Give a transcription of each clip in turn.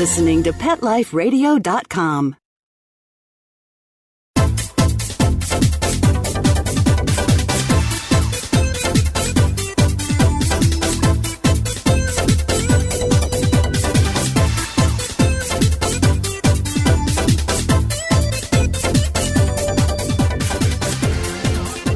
listening to PetLifeRadio.com.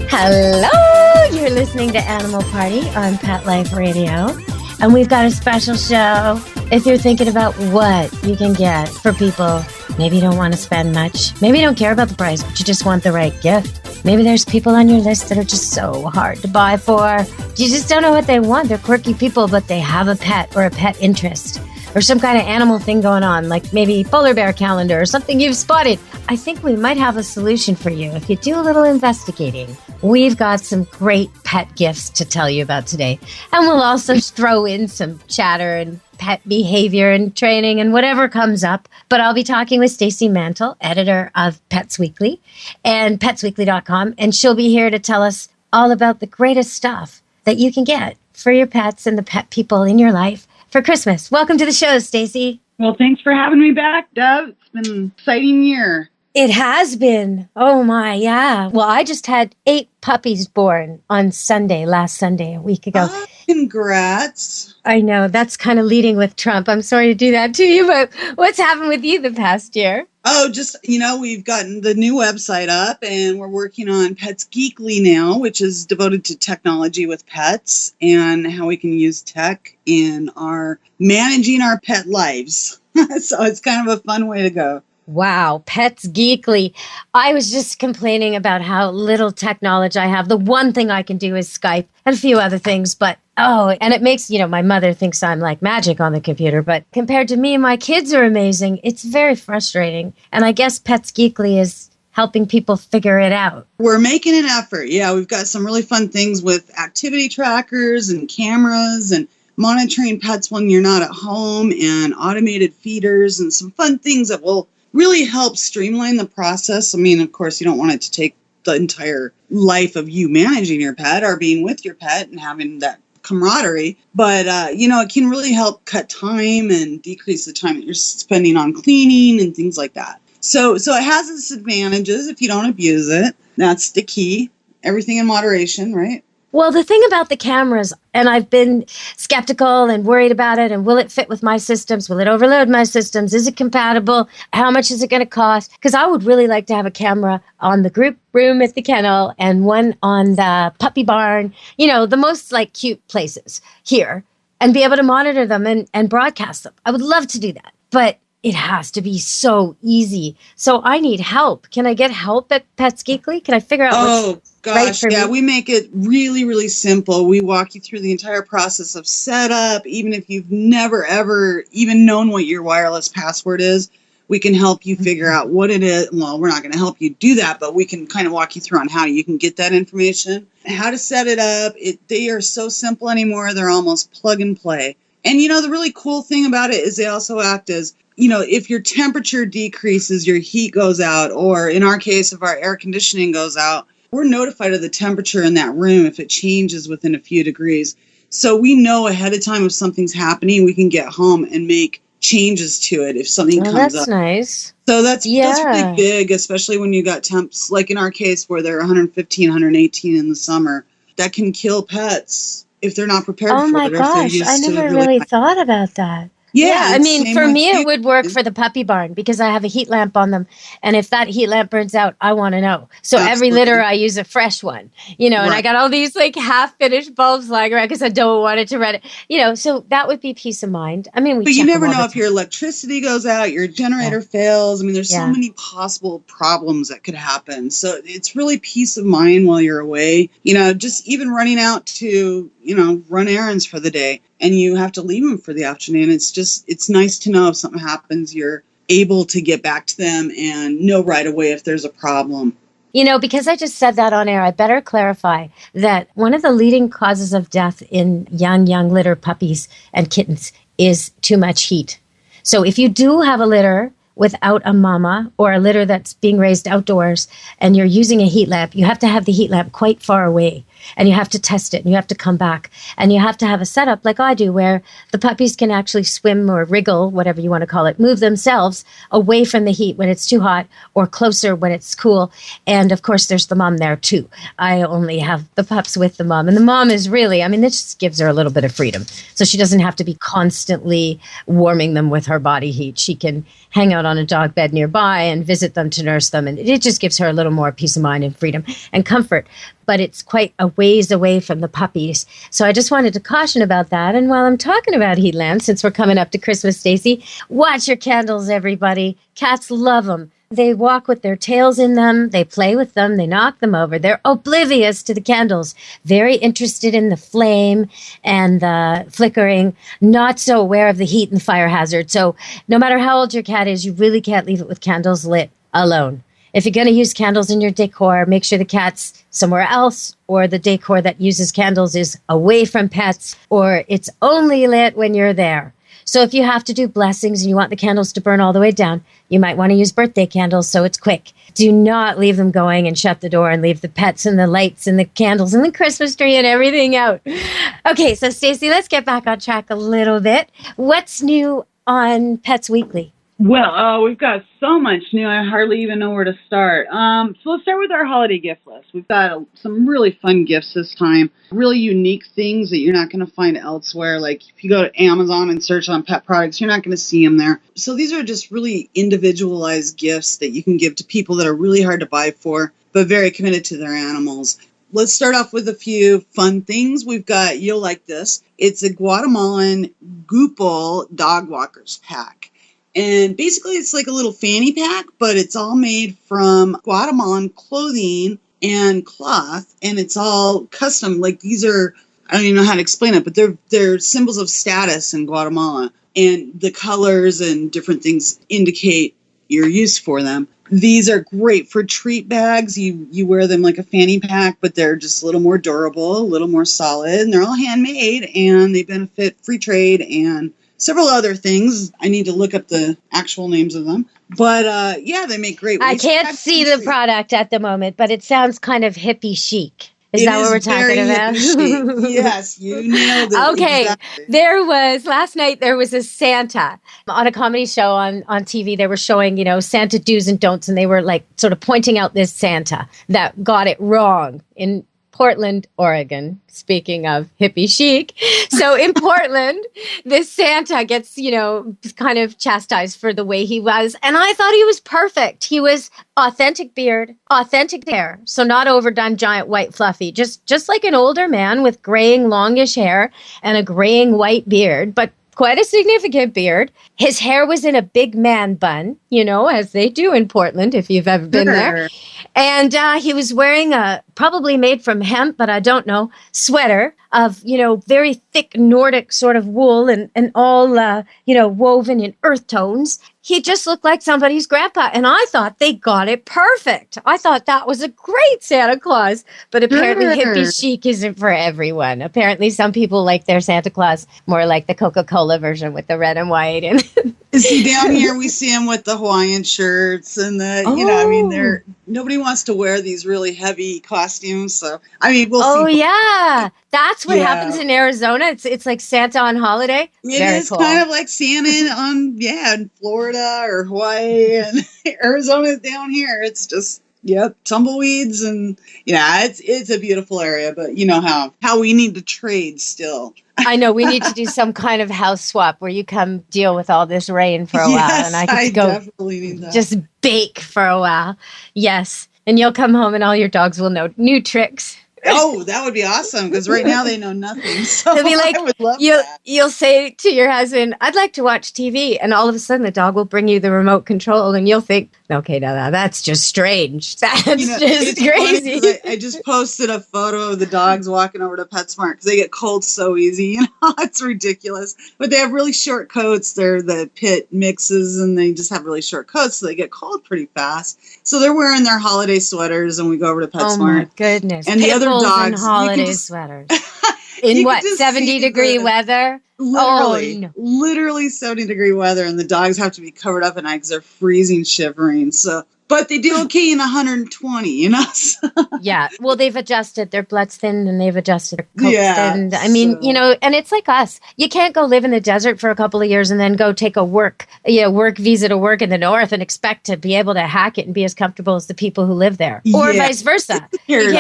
Hello, you're listening to Animal Party on Pet Life Radio, and we've got a special show. If you're thinking about what you can get for people, maybe you don't want to spend much, maybe you don't care about the price, but you just want the right gift. Maybe there's people on your list that are just so hard to buy for. You just don't know what they want. They're quirky people, but they have a pet or a pet interest, or some kind of animal thing going on, like maybe polar bear calendar or something you've spotted. I think we might have a solution for you if you do a little investigating. We've got some great pet gifts to tell you about today. And we'll also throw in some chatter and pet behavior and training and whatever comes up. But I'll be talking with Stacey Mantle, editor of Pets Weekly and petsweekly.com. And she'll be here to tell us all about the greatest stuff that you can get for your pets and the pet people in your life for Christmas. Welcome to the show, Stacey. Well, thanks for having me back, Deb. It's been an exciting year. It has been. Oh, my, yeah. Well, I just had 8 puppies born on Sunday, last Sunday, a week ago. Oh, congrats. I know. That's kind of leading with Trump. I'm sorry to do that to you, but what's happened with you the past year? Oh, just, we've gotten the new website up, and we're working on Pets Geekly now, which is devoted to technology with pets and how we can use tech in our managing our pet lives. So it's kind of a fun way to go. Wow, Pets Geekly. I was just complaining about how little technology I have. The one thing I can do is Skype and a few other things, but and it makes, my mother thinks I'm like magic on the computer, but compared to me and my kids are amazing. It's very frustrating. And I guess Pets Geekly is helping people figure it out. We're making an effort. Yeah, we've got some really fun things with activity trackers and cameras and monitoring pets when you're not at home and automated feeders and some fun things that will really help streamline the process. I mean, of course, you don't want it to take the entire life of you managing your pet or being with your pet and having that camaraderie. But, it can really help cut time and decrease the time that you're spending on cleaning and things like that. So it has its advantages if you don't abuse it. That's the key. Everything in moderation, right? Well, the thing about the cameras, and I've been skeptical and worried about it, and will it fit with my systems? Will it overload my systems? Is it compatible? How much is it going to cost? Because I would really like to have a camera on the group room at the kennel and one on the puppy barn, the most cute places here, and be able to monitor them and broadcast them. I would love to do that, but it has to be so easy. So I need help. Can I get help at Pets Geekly? Can I figure out what's right for me? We make it really, really simple. We walk you through the entire process of setup. Even if you've never, ever even known what your wireless password is, we can help you figure out what it is. Well, we're not going to help you do that, but we can kind of walk you through on how you can get that information, how to set it up. They are so simple anymore. They're almost plug and play. And, the really cool thing about it is they also act as, if your temperature decreases, your heat goes out, or in our case, if our air conditioning goes out, we're notified of the temperature in that room if it changes within a few degrees. So we know ahead of time if something's happening, we can get home and make changes to it if something comes up. That's nice. So that's really big, especially when you got temps, like in our case where they're 115, 118 in the summer. That can kill pets if they're not prepared for it. Oh my gosh, I never really thought about that. Yeah, I mean, for me, it would work for the puppy barn because I have a heat lamp on them. And if that heat lamp burns out, I want to know. So every litter, I use a fresh one, and I got all these half-finished bulbs lying around because I don't want it to run it, so that would be peace of mind. I mean, but you never know if your electricity goes out, your generator fails. I mean, there's so many possible problems that could happen. So it's really peace of mind while you're away, just even running out to, run errands for the day. And you have to leave them for the afternoon. It's nice to know if something happens, you're able to get back to them and know right away if there's a problem. Because I just said that on air, I better clarify that one of the leading causes of death in young litter puppies and kittens is too much heat. So if you do have a litter without a mama or a litter that's being raised outdoors and you're using a heat lamp, you have to have the heat lamp quite far away and you have to test it and you have to come back and you have to have a setup like I do where the puppies can actually swim or wriggle, whatever you want to call it, move themselves away from the heat when it's too hot or closer when it's cool. And of course, there's the mom there too. I only have the pups with the mom, and the mom is really, I mean, this just gives her a little bit of freedom. So she doesn't have to be constantly warming them with her body heat. She can hang out on a dog bed nearby and visit them to nurse them. And it just gives her a little more peace of mind and freedom and comfort. But it's quite a ways away from the puppies. So I just wanted to caution about that. And while I'm talking about heat lamps, since we're coming up to Christmas, Stacy, watch your candles, everybody. Cats love them. They walk with their tails in them. They play with them. They knock them over. They're oblivious to the candles, very interested in the flame and the flickering, not so aware of the heat and the fire hazard. So no matter how old your cat is, you really can't leave it with candles lit alone. If you're going to use candles in your decor, make sure the cat's somewhere else, or the decor that uses candles is away from pets, or it's only lit when you're there. So if you have to do blessings and you want the candles to burn all the way down, you might want to use birthday candles so it's quick. Do not leave them going and shut the door and leave the pets and the lights and the candles and the Christmas tree and everything out. Okay, so Stacey, let's get back on track a little bit. What's new on Pets Weekly? Well, we've got so much new, I hardly even know where to start. So let's start with our holiday gift list. We've got some really fun gifts this time, really unique things that you're not going to find elsewhere. Like if you go to Amazon and search on pet products, you're not going to see them there. So these are just really individualized gifts that you can give to people that are really hard to buy for, but very committed to their animals. Let's start off with a few fun things. We've got, you'll like this, it's a Guatemalan Goopal dog walkers pack. And basically it's like a little fanny pack, but it's all made from Guatemalan clothing and cloth, and it's all custom. Like these are, I don't even know how to explain it, but they're symbols of status in Guatemala, and the colors and different things indicate your use for them. These are great for treat bags. You wear them like a fanny pack, but they're just a little more durable, a little more solid, and they're all handmade, and they benefit free trade and several other things. I need to look up the actual names of them. But yeah, they make great I can't see the product at the moment, but it sounds kind of hippie chic. Is that what we're talking about? Yes, you nailed it. Okay. Exactly. Last night there was a Santa on a comedy show on TV. They were showing, Santa do's and don'ts, and they were like sort of pointing out this Santa that got it wrong in Portland, Oregon, speaking of hippie chic. So in Portland, this Santa gets, kind of chastised for the way he was. And I thought he was perfect. He was authentic beard, authentic hair. So not overdone, giant, white, fluffy, just like an older man with graying, longish hair and a graying white beard, but quite a significant beard. His hair was in a big man bun, as they do in Portland, if you've ever been there. And he was wearing a probably made from hemp, but I don't know, sweater of, very thick Nordic sort of wool and all, woven in earth tones. He just looked like somebody's grandpa. And I thought they got it perfect. I thought that was a great Santa Claus. But apparently hippie chic isn't for everyone. Apparently some people like their Santa Claus more like the Coca-Cola version with the red and white. And see, down here we see them with the Hawaiian shirts and the, nobody wants to wear these really heavy costumes. So, we'll see. Oh, yeah. That's what happens in Arizona. It's like Santa on holiday. It is cool. Kind of like Santa in Florida or Hawaii, and Arizona's down here. It's just, tumbleweeds, and it's a beautiful area, but you know how we need to trade still. I know we need to do some kind of house swap where you come deal with all this rain for a while, and I can go definitely need that. Just bake for a while. Yes, and you'll come home and all your dogs will know new tricks. Oh, that would be awesome, because right now they know nothing. So they'll be like, I would love that. You'll say to your husband, I'd like to watch TV. And all of a sudden the dog will bring you the remote control and you'll think, okay, now that's just strange. That's just crazy. I just posted a photo of the dogs walking over to PetSmart because they get cold so easy. It's ridiculous. But they have really short coats. They're the pit mixes and they just have really short coats. So they get cold pretty fast. So they're wearing their holiday sweaters and we go over to PetSmart. Oh my goodness. And the other dogs, holiday sweaters. In what, 70-degree weather? Literally 70-degree weather, and the dogs have to be covered up at night because they're freezing, shivering. So But they do okay in 120, you know? Yeah. Well, they've adjusted. Their blood's thinned and they've adjusted their coat's thinned. I mean, so- and it's like us. You can't go live in the desert for a couple of years and then go take a work visa to work in the north and expect to be able to hack it and be as comfortable as the people who live there. Or vice versa. You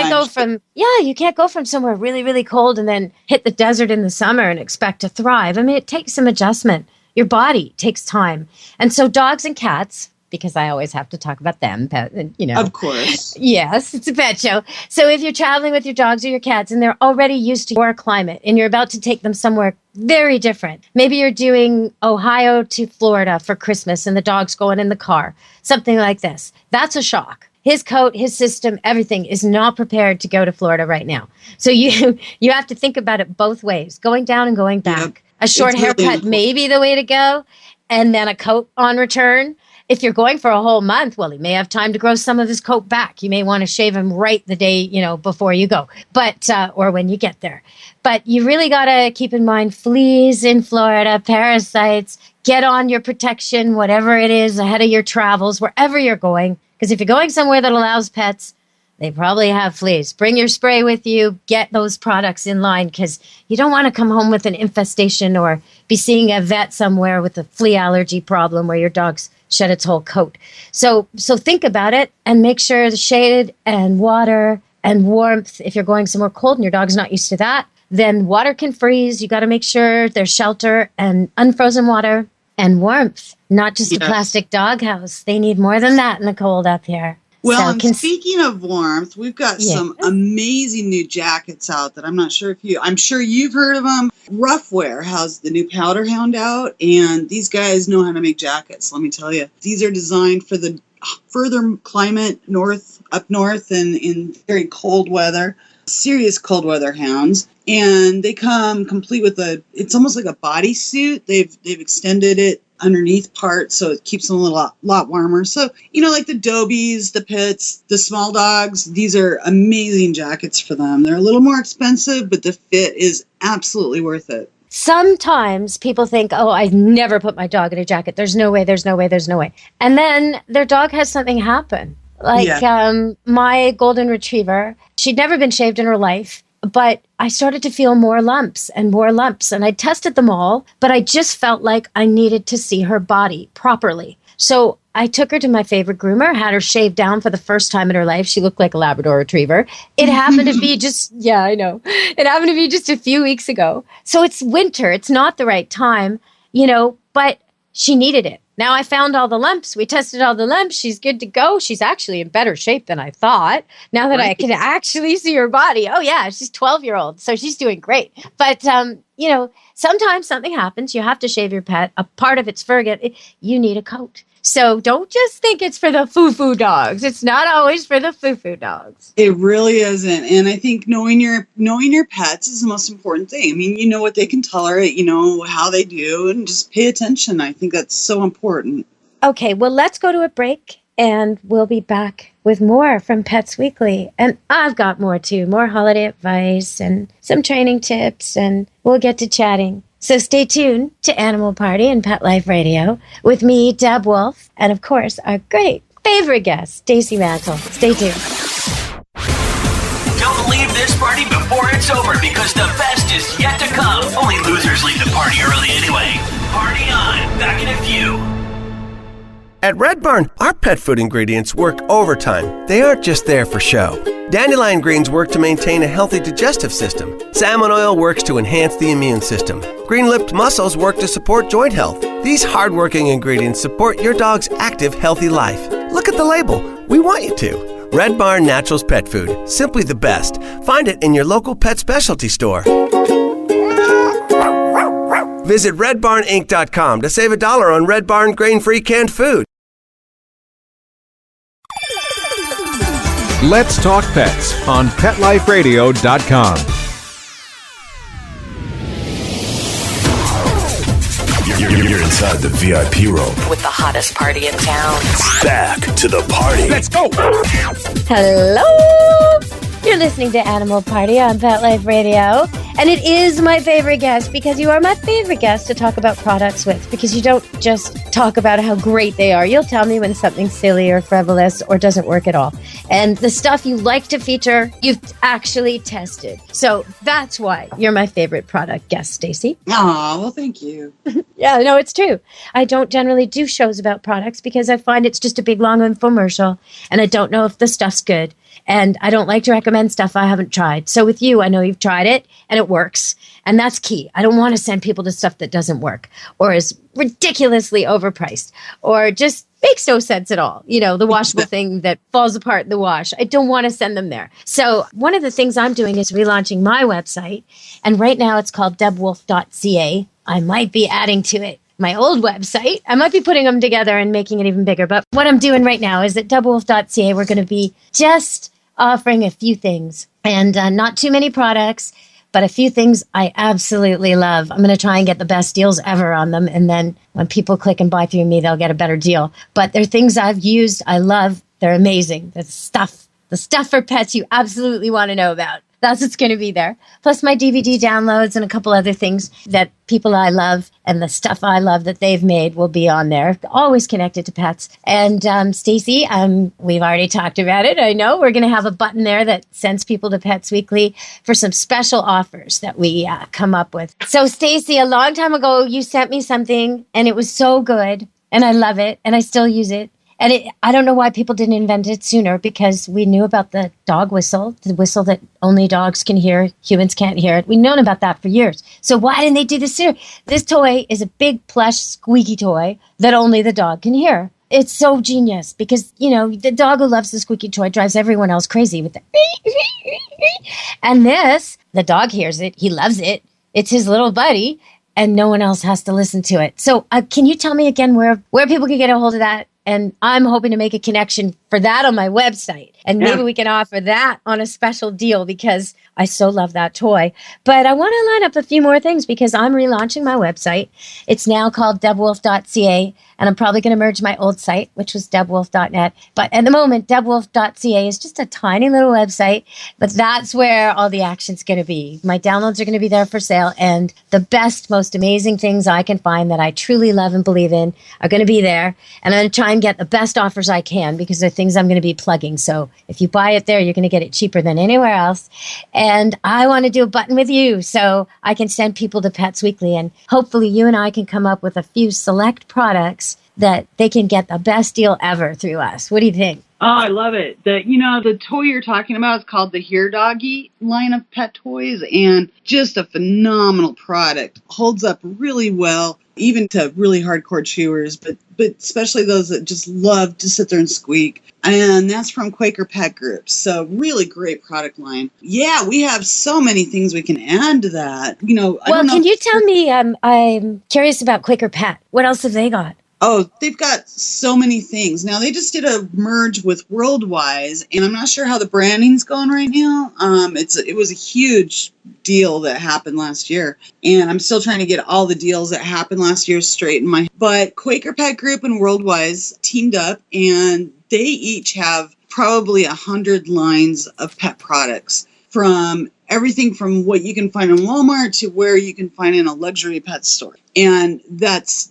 can't go from somewhere really, really cold and then hit the desert in the summer and expect to thrive. I mean, it takes some adjustment. Your body takes time. And so dogs and cats, because I always have to talk about them, Of course. Yes, it's a pet show. So if you're traveling with your dogs or your cats and they're already used to your climate and you're about to take them somewhere very different, maybe you're doing Ohio to Florida for Christmas and the dog's going in the car, something like this. That's a shock. His coat, his system, everything is not prepared to go to Florida right now. So you have to think about it both ways, going down and going back. Yep. A short haircut may be the way to go, and then a coat on return. If you're going for a whole month, well, he may have time to grow some of his coat back. You may want to shave him right the day, before you go, or when you get there. But you really got to keep in mind fleas in Florida, parasites, get on your protection, whatever it is ahead of your travels, wherever you're going. Because if you're going somewhere that allows pets, they probably have fleas. Bring your spray with you. Get those products in line because you don't want to come home with an infestation or be seeing a vet somewhere with a flea allergy problem where your dog's shed its whole coat. So think about it and make sure the shade and water and warmth. If you're going somewhere cold and your dog's not used to that, then water can freeze. You got to make sure there's shelter and unfrozen water and warmth, not just a plastic doghouse. They need more than that in the cold up here. Well, speaking of warmth, we've got some amazing new jackets out that I'm sure you've heard of them. Roughwear has the new Powder Hound out, and these guys know how to make jackets, let me tell you. These are designed for the further climate up north and in very cold weather, serious cold weather hounds. And they come complete with it's almost like a bodysuit. They've extended it underneath part so it keeps them a lot warmer. So, like the Dobies, the Pits, the small dogs, these are amazing jackets for them. They're a little more expensive, but the fit is absolutely worth it. Sometimes people think, I never put my dog in a jacket. There's no way. And then their dog has something happen. My golden retriever, she'd never been shaved in her life. But I started to feel more lumps. And I tested them all, but I just felt like I needed to see her body properly. So I took her to my favorite groomer, had her shaved down for the first time in her life. She looked like a Labrador retriever. It happened to be I know. It happened to be just a few weeks ago. So it's winter. It's not the right time, but she needed it. Now I found all the lumps. We tested all the lumps. She's good to go. She's actually in better shape than I thought. Now that I can actually see her body. Oh yeah, she's 12-year-old. So she's doing great. But, sometimes something happens. You have to shave your pet. A part of its fur, you need a coat. So don't just think it's for the foo-foo dogs. It's not always for the foo-foo dogs. It really isn't. And I think knowing your pets is the most important thing. I mean, you know what they can tolerate, how they do, and just pay attention. I think that's so important. Okay, well, let's go to a break, and we'll be back with more from Pets Weekly. And I've got more, too. More holiday advice and some training tips, and we'll get to chatting. So stay tuned to Animal Party and Pet Life Radio with me, Deb Wolf, and of course, our great favorite guest, Stacey Mantle. Stay tuned. Don't leave this party before it's over because the best is yet to come. Only losers leave the party early anyway. Party on. Back in a few. At Red Barn, our pet food ingredients work overtime. They aren't just there for show. Dandelion greens work to maintain a healthy digestive system. Salmon oil works to enhance the immune system. Green-lipped mussels work to support joint health. These hard-working ingredients support your dog's active, healthy life. Look at the label. We want you to. Red Barn Naturals Pet Food. Simply the best. Find it in your local pet specialty store. Visit redbarninc.com to save $1 on Red Barn grain-free canned food. Let's Talk Pets on PetLifeRadio.com. You're inside the VIP room with the hottest party in town. Back to the party. Let's go. Hello. You're listening to Animal Party on Pet Life Radio. And it is my favorite guest because you are my favorite guest to talk about products with, because you don't just talk about how great they are. You'll tell me when something's silly or frivolous or doesn't work at all. And the stuff you like to feature, you've actually tested. So that's why you're my favorite product guest, Stacey. Oh, well, thank you. Yeah, no, it's true. I don't generally do shows about products because I find it's just a big, long infomercial, and I don't know if the stuff's good. And I don't like to recommend stuff I haven't tried. So with you, I know you've tried it and it works. And that's key. I don't want to send people to stuff that doesn't work or is ridiculously overpriced or just makes no sense at all. You know, the washable thing that falls apart in the wash. I don't want to send them there. So one of the things I'm doing is relaunching my website. And right now it's called debwolf.ca. I might be adding to it my old website. I might be putting them together and making it even bigger. But what I'm doing right now is at deborah.ca, we're going to be just offering a few things and not too many products, but a few things I absolutely love. I'm going to try and get the best deals ever on them. And then when people click and buy through me, they'll get a better deal. But they're things I've used. I love. They're amazing. The stuff for pets you absolutely want to know about. That's what's going to be there. Plus my DVD downloads and a couple other things that people I love and the stuff I love that they've made will be on there. Always connected to pets. And Stacey, we've already talked about it. I know we're going to have a button there that sends people to Pets Weekly for some special offers that we come up with. So Stacey, a long time ago, you sent me something and it was so good and I love it and I still use it. And I don't know why people didn't invent it sooner, because we knew about the dog whistle, the whistle that only dogs can hear, humans can't hear it. We've known about that for years. So why didn't they do this sooner? This toy is a big plush squeaky toy that only the dog can hear. It's so genius because, you know, the dog who loves the squeaky toy drives everyone else crazy with the and this, the dog hears it. He loves it. It's his little buddy and no one else has to listen to it. So can you tell me again where people can get a hold of that? And I'm hoping to make a connection for that on my website. And maybe we can offer that on a special deal because I so love that toy. But I want to line up a few more things because I'm relaunching my website. It's now called debwolf.ca. And I'm probably going to merge my old site, which was debwolf.net. But at the moment, debwolf.ca is just a tiny little website. But that's where all the action's going to be. My downloads are going to be there for sale. And the best, most amazing things I can find that I truly love and believe in are going to be there. And I'm going to try and get the best offers I can because they're things I'm going to be plugging. So if you buy it there, you're going to get it cheaper than anywhere else. And I want to do a button with you so I can send people to Pets Weekly. And hopefully you and I can come up with a few select products that they can get the best deal ever through us. What do you think? Oh, I love it. The toy you're talking about is called the Here Doggy line of pet toys, and just a phenomenal product. Holds up really well, even to really hardcore chewers, but especially those that just love to sit there and squeak. And that's from Quaker Pet Group. So really great product line. Yeah, we have so many things we can add to that. You know, can you tell me, I'm curious about Quaker Pet. What else have they got? Oh, they've got so many things. Now, they just did a merge with Worldwise, and I'm not sure how the branding's going right now. It was a huge deal that happened last year, and I'm still trying to get all the deals that happened last year straight in my head. But Quaker Pet Group and Worldwise teamed up, and they each have probably 100 lines of pet products, from everything from what you can find in Walmart to where you can find in a luxury pet store. And that's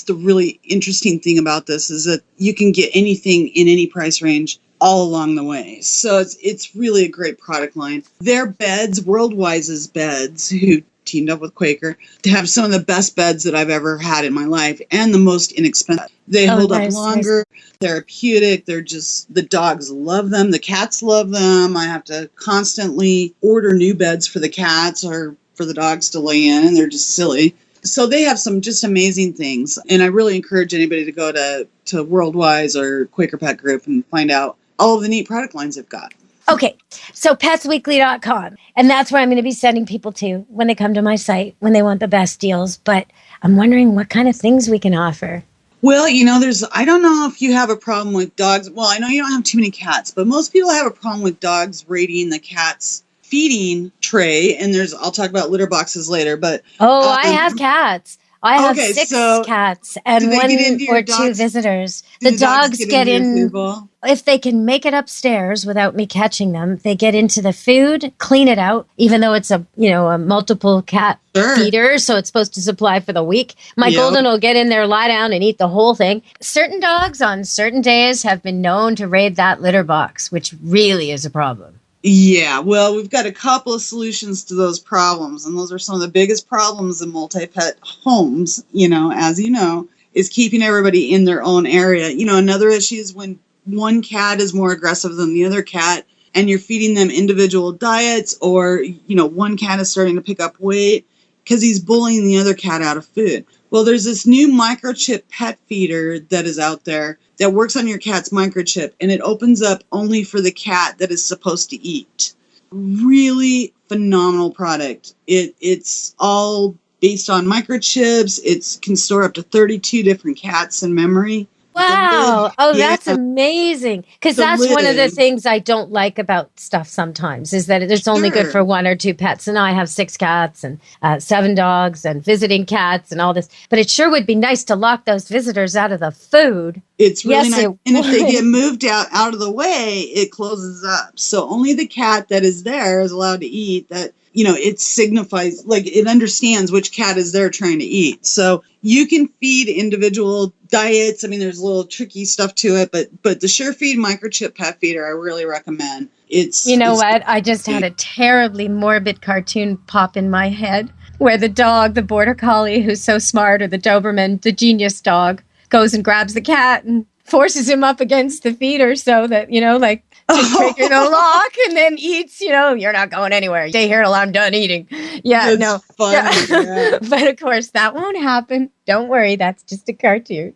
the really interesting thing about this, is that you can get anything in any price range all along the way. So it's really a great product line. Their beds, Worldwise's beds, who teamed up with Quaker, to have some of the best beds that I've ever had in my life and the most inexpensive. They hold up longer, therapeutic. They're just, the dogs love them. The cats love them. I have to constantly order new beds for the cats or for the dogs to lay in, and they're just silly. So they have some just amazing things. And I really encourage anybody to go to Worldwise or Quaker Pet Group and find out all of the neat product lines they've got. Okay, so petsweekly.com. And that's where I'm going to be sending people to when they come to my site, when they want the best deals. But I'm wondering what kind of things we can offer. Well, you know, I don't know if you have a problem with dogs. Well, I know you don't have too many cats, but most people have a problem with dogs raiding the cat's feeding tray. And I'll talk about litter boxes later, but I have cats. I have Okay, 6 so cats do and they 1 get into your or 2 dogs? visitors. Do The dogs get into your in food bowl? if they can make it upstairs without me catching them. They get into the food, clean it out, even though it's a multiple cat Sure. feeder, so it's supposed to supply for the week. My Yep. golden will get in there, lie down, and eat the whole thing. Certain dogs on certain days have been known to raid that litter box, which really is a problem. Yeah, well, we've got a couple of solutions to those problems, and those are some of the biggest problems in multi-pet homes, as you know, is keeping everybody in their own area. Another issue is when one cat is more aggressive than the other cat, and you're feeding them individual diets, or, one cat is starting to pick up weight because he's bullying the other cat out of food. Well, there's this new microchip pet feeder that is out there that works on your cat's microchip, and it opens up only for the cat that is supposed to eat. Really phenomenal product. It's all based on microchips. It can store up to 32 different cats in memory. Wow. Oh, that's amazing. Because The that's one of the lid. things I don't like about stuff sometimes is that it's only good Sure. for 1 or 2 pets. And I have 6 cats and 7 dogs and visiting cats and all this. But it sure would be nice to lock those visitors out of the food. It's really Yes, nice. it And if they would. get moved out of the way, it closes up. So only the cat that is there is allowed to eat. That, it signifies, like, it understands which cat is there trying to eat. So you can feed individual diets. I mean, there's a little tricky stuff to it, but the SureFeed microchip pet feeder, I really recommend. You know what? I just had a terribly morbid cartoon pop in my head where the dog, the border collie, who's so smart, or the Doberman, the genius dog, goes and grabs the cat and forces him up against the feeder so that, to trigger the lock, and then eats, you're not going anywhere. Stay here till I'm done eating. Yeah, That's no. funny, yeah. But of course, that won't happen. Don't worry. That's just a cartoon.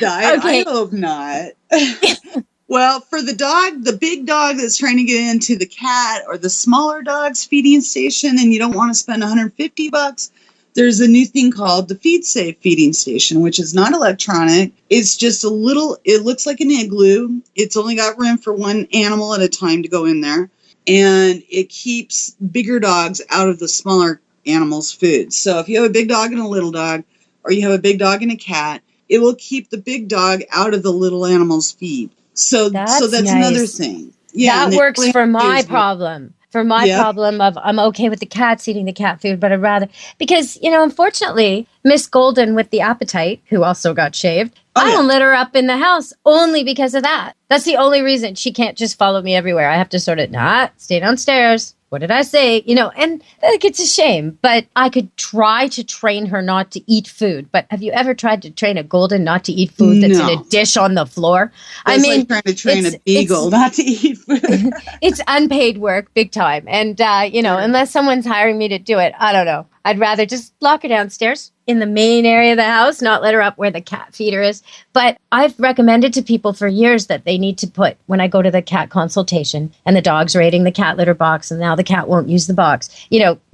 I hope not. Well, for the big dog that's trying to get into the cat or the smaller dog's feeding station, and you don't want to spend $150, there's a new thing called the Feed Safe feeding station, which is not electronic. It's just it looks like an igloo. It's only got room for one animal at a time to go in there. And it keeps bigger dogs out of the smaller animals' food. So if you have a big dog and a little dog, or you have a big dog and a cat, it will keep the big dog out of the little animal's feed. So that's nice. another thing. Yeah, that works for my use problem. For my problem of I'm okay with the cats eating the cat food, but I'd rather, because, unfortunately, Miss Golden with the appetite, who also got shaved, I don't let her up in the house only because of that. That's the only reason. She can't just follow me everywhere. I have to sort of, stay downstairs. What did I say? And it's a shame, but I could try to train her not to eat food. But have you ever tried to train a golden not to eat food that's in a dish on the floor? That's like trying to train a beagle not to eat food. It's unpaid work, big time. And, unless someone's hiring me to do it, I don't know. I'd rather just lock her downstairs in the main area of the house, not let her up where the cat feeder is. But I've recommended to people for years that they need to put, when I go to the cat consultation and the dog's raiding the cat litter box and now the cat won't use the box,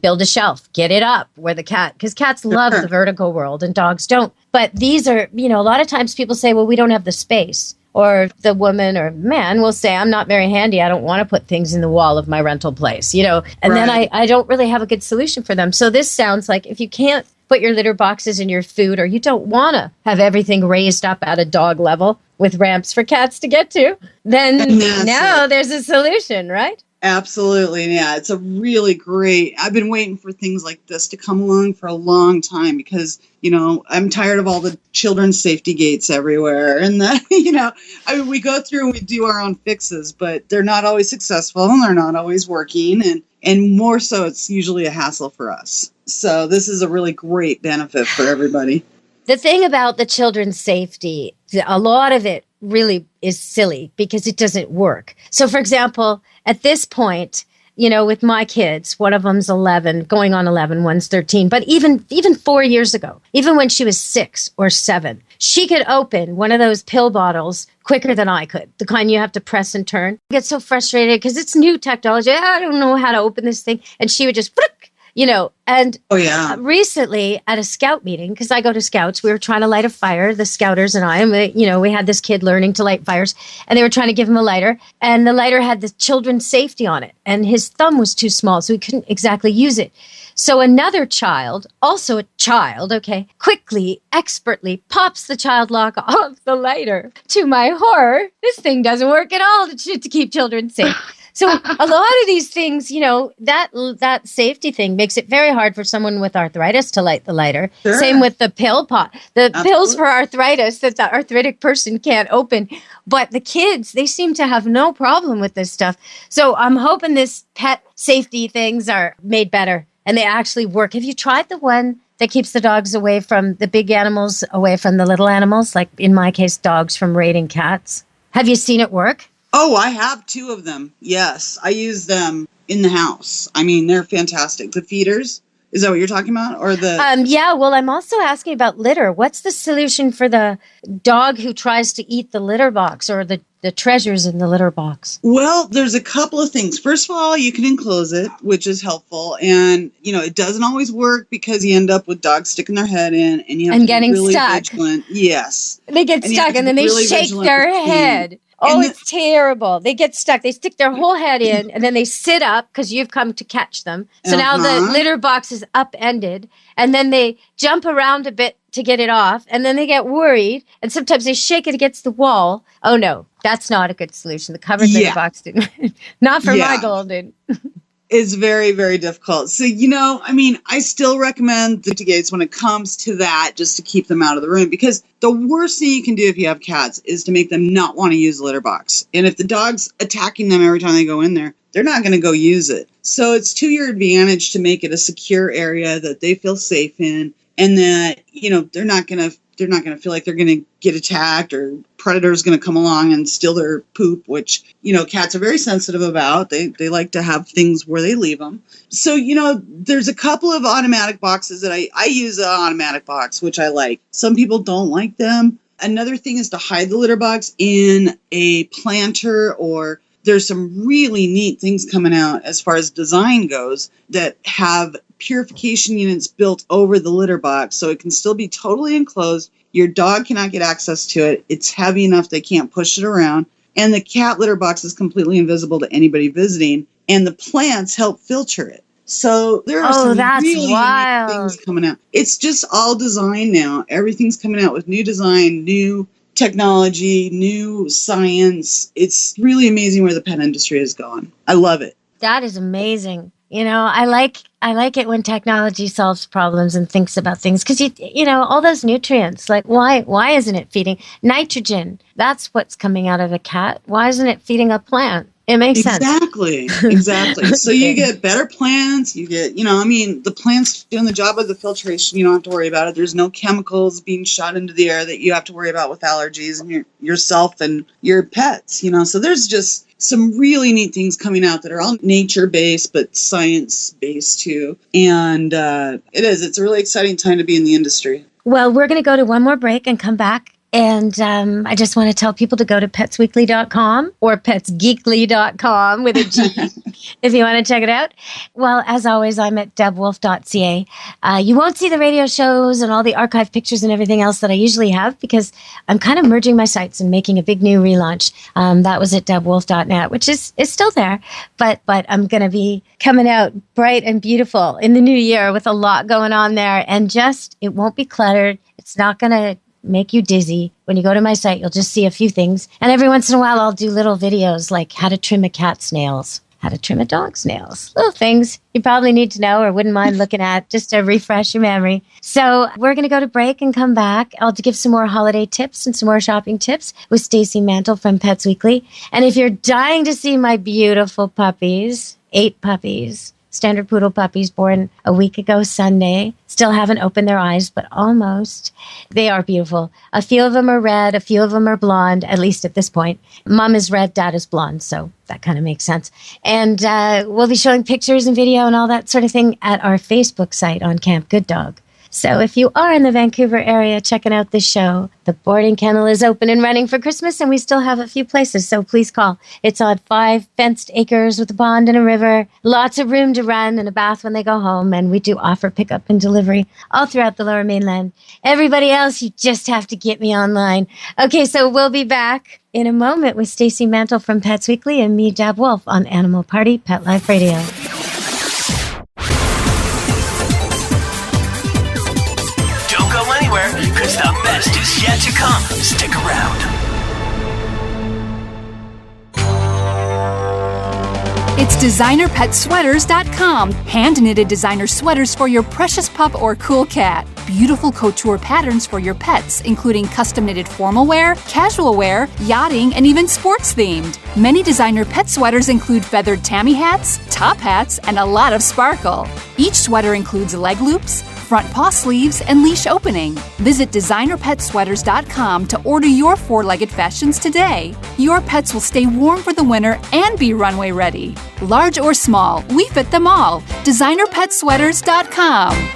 build a shelf, get it up where the cat, because cats love the vertical world and dogs don't. But these are, a lot of times people say, well, we don't have the space. Or the woman or man will say, I'm not very handy. I don't want to put things in the wall of my rental place, and then I don't really have a good solution for them. So this sounds like if you can't put your litter boxes in your food, or you don't want to have everything raised up at a dog level with ramps for cats to get to, then now there's a solution, right? Absolutely. Yeah, it's a really great. I've been waiting for things like this to come along for a long time because, I'm tired of all the children's safety gates everywhere. And, we go through and we do our own fixes, but they're not always successful and they're not always working. And more so, it's usually a hassle for us. So this is a really great benefit for everybody. The thing about the children's safety, a lot of it really is silly because it doesn't work. So, for example, at this point, with my kids, one of them's 11, going on 11, one's 13. But even 4 years ago, even when she was 6 or 7, she could open one of those pill bottles quicker than I could. The kind you have to press and turn. I get so frustrated because it's new technology. I don't know how to open this thing. And she would just And Oh, yeah. recently at a scout meeting, because I go to scouts, we were trying to light a fire, the scouters and I, and we had this kid learning to light fires, and they were trying to give him a lighter, and the lighter had the children's safety on it, and his thumb was too small, so he couldn't exactly use it. So another child, also a child, quickly, expertly pops the child lock off the lighter. To my horror, this thing doesn't work at all to keep children safe. So a lot of these things, that safety thing makes it very hard for someone with arthritis to light the lighter. Sure. Same with the pill pot, the Absolutely. pills for arthritis that the arthritic person can't open. But the kids, they seem to have no problem with this stuff. So I'm hoping this pet safety things are made better and they actually work. Have you tried the one that keeps the dogs away from the big animals, away from the little animals? Like in my case, dogs from raiding cats. Have you seen it work? Oh, I have 2 of them. Yes. I use them in the house. I mean, they're fantastic. The feeders. Is that what you're talking about? Or the... Yeah, well, I'm also asking about litter. What's the solution for the dog who tries to eat the litter box or the treasures in the litter box? Well, there's a couple of things. First of all, you can enclose it, which is helpful. And, it doesn't always work because you end up with dogs sticking their head in and you have to getting be really stuck. vigilant. Yes. They get stuck and then they really shake vigilant their with food. head. Oh, it's terrible. They get stuck. They stick their whole head in and then they sit up because you've come to catch them. So now the litter box is upended and then they jump around a bit to get it off and then they get worried and sometimes they shake it against the wall. Oh, no, that's not a good solution. The covered litter box didn't. Not for my golden. It's very, very difficult. So, I still recommend the gates when it comes to that, just to keep them out of the room, because the worst thing you can do if you have cats is to make them not want to use the litter box. And if the dog's attacking them every time they go in there, they're not going to go use it. So it's to your advantage to make it a secure area that they feel safe in, and that, they're not going to feel like they're going to get attacked or predators going to come along and steal their poop, which, cats are very sensitive about. They like to have things where they leave them. So, there's a couple of automatic boxes that I use an automatic box, which I like. Some people don't like them. Another thing is to hide the litter box in a planter, or there's some really neat things coming out as far as design goes that have purification units built over the litter box, so it can still be totally enclosed. Your dog cannot get access to it. It's heavy enough they can't push it around. And the cat litter box is completely invisible to anybody visiting. And the plants help filter it. So there are some really unique things coming out. It's just all design now. Everything's coming out with new design, new technology, new science. It's really amazing where the pet industry is going. I love it. That is amazing. I like it when technology solves problems and thinks about things, because all those nutrients, like why isn't it feeding nitrogen? That's what's coming out of a cat. Why isn't it feeding a plant? It makes sense. Exactly. So you get better plants. You get, the plant's doing the job of the filtration. You don't have to worry about it. There's no chemicals being shot into the air that you have to worry about with allergies and yourself and your pets, So there's just some really neat things coming out that are all nature-based, but science-based too. And it's a really exciting time to be in the industry. Well, we're going to go to one more break and come back. And I just want to tell people to go to petsweekly.com or petsgeekly.com with a G if you want to check it out. Well, as always, I'm at debwolf.ca. You won't see the radio shows and all the archive pictures and everything else that I usually have because I'm kind of merging my sites and making a big new relaunch. That was at debwolf.net, which is still there. But I'm going to be coming out bright and beautiful in the new year with a lot going on there. And it won't be cluttered. It's not going to make you dizzy. When you go to my site, you'll just see a few things. And every once in a while, I'll do little videos like how to trim a cat's nails, how to trim a dog's nails, little things you probably need to know or wouldn't mind looking at just to refresh your memory. So we're going to go to break and come back. I'll give some more holiday tips and some more shopping tips with Stacey Mantle from Pets Weekly. And if you're dying to see my beautiful puppies, 8 puppies, standard poodle puppies born a week ago Sunday. Still haven't opened their eyes, but almost. They are beautiful. A few of them are red. A few of them are blonde, at least at this point. Mom is red, dad is blonde, so that kind of makes sense. And we'll be showing pictures and video and all that sort of thing at our Facebook site on Camp Good Dog. So if you are in the Vancouver area checking out this show, the boarding kennel is open and running for Christmas, and we still have a few places, so please call. It's on 5 fenced acres with a pond and a river, lots of room to run and a bath when they go home, and we do offer pickup and delivery all throughout the Lower Mainland. Everybody else, you just have to get me online. Okay, so we'll be back in a moment with Stacey Mantle from Pets Weekly and me, Deb Wolf, on Animal Party Pet Life Radio. Because the best is yet to come. Stick around. It's designerpetsweaters.com. Hand-knitted designer sweaters for your precious pup or cool cat. Beautiful couture patterns for your pets, including custom-knitted formal wear, casual wear, yachting, and even sports-themed. Many designer pet sweaters include feathered tammy hats, top hats, and a lot of sparkle. Each sweater includes leg loops, front paw sleeves, and leash opening. Visit designerpetsweaters.com to order your 4-legged fashions today. Your pets will stay warm for the winter and be runway ready. Large or small, we fit them all. designerpetsweaters.com.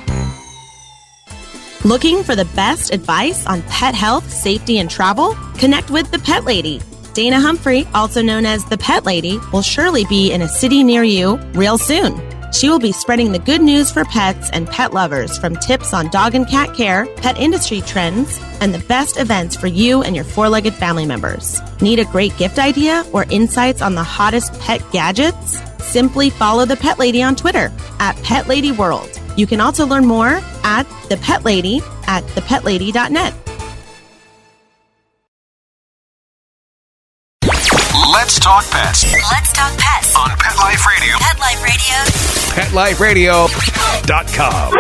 Looking for the best advice on pet health, safety, and travel? Connect with the Pet Lady. Dana Humphrey, also known as the Pet Lady, will surely be in a city near you real soon. She will be spreading the good news for pets and pet lovers, from tips on dog and cat care, pet industry trends, and the best events for you and your 4-legged family members. Need a great gift idea or insights on the hottest pet gadgets? Simply follow the Pet Lady on Twitter at PetLadyWorld. You can also learn more at The Pet Lady at thepetlady.net. Let's talk pets Let's talk pets on Pet Life Radio. Pet Life Radio. PetLifeRadio.com.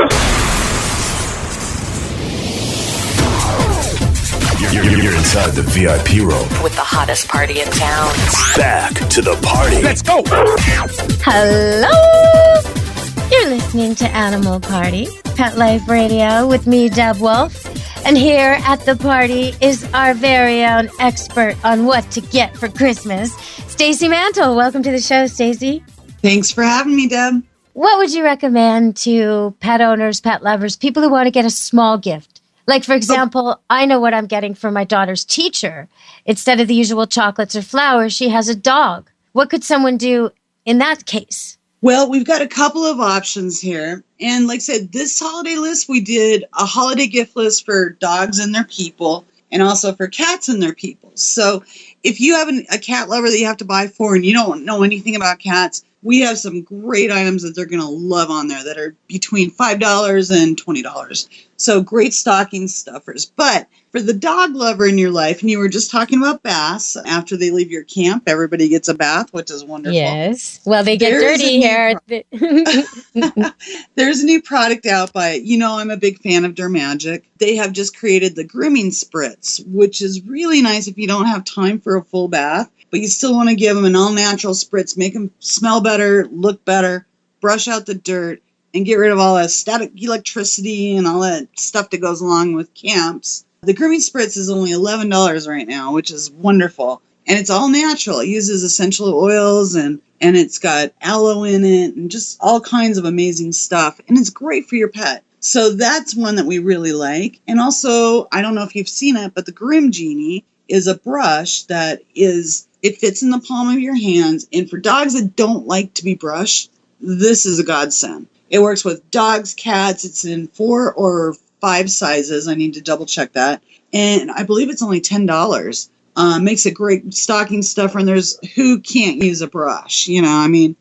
You're inside the VIP room. With the hottest party in town. Back to the party. Let's go. Hello! You're listening to Animal Party, Pet Life Radio, with me, Deb Wolf. And here at the party is our very own expert on what to get for Christmas, Stacey Mantle. Welcome to the show, Stacey. Thanks for having me, Deb. What would you recommend to pet owners, pet lovers, people who want to get a small gift? Like, for example, I know what I'm getting for my daughter's teacher. Instead of the usual chocolates or flowers, she has a dog. What could someone do in that case? Well, we've got a couple of options here. And like I said, this holiday list, we did a holiday gift list for dogs and their people, and also for cats and their people. So if you have a cat lover that you have to buy for and you don't know anything about cats, we have some great items that they're going to love on there that are between $5 and $20. So great stocking stuffers. But for the dog lover in your life, and you were just talking about baths, after they leave your camp, everybody gets a bath, which is wonderful. Yes. Well, they get dirty here. There's a new product out by, I'm a big fan of Dermagic. They have just created the grooming spritz, which is really nice if you don't have time for a full bath, but you still want to give them an all-natural spritz, make them smell better, look better, brush out the dirt, and get rid of all that static electricity and all that stuff that goes along with camps. The grooming spritz is only $11 right now, which is wonderful. And it's all natural. It uses essential oils and it's got aloe in it and just all kinds of amazing stuff. And it's great for your pet. So that's one that we really like. And also, I don't know if you've seen it, but the Groom Genie is a brush that it fits in the palm of your hands. And for dogs that don't like to be brushed, this is a godsend. It works with dogs, cats. It's in 4 or 5 sizes. I need to double check that. And I believe it's only $10. Makes a great stocking stuffer. And who can't use a brush?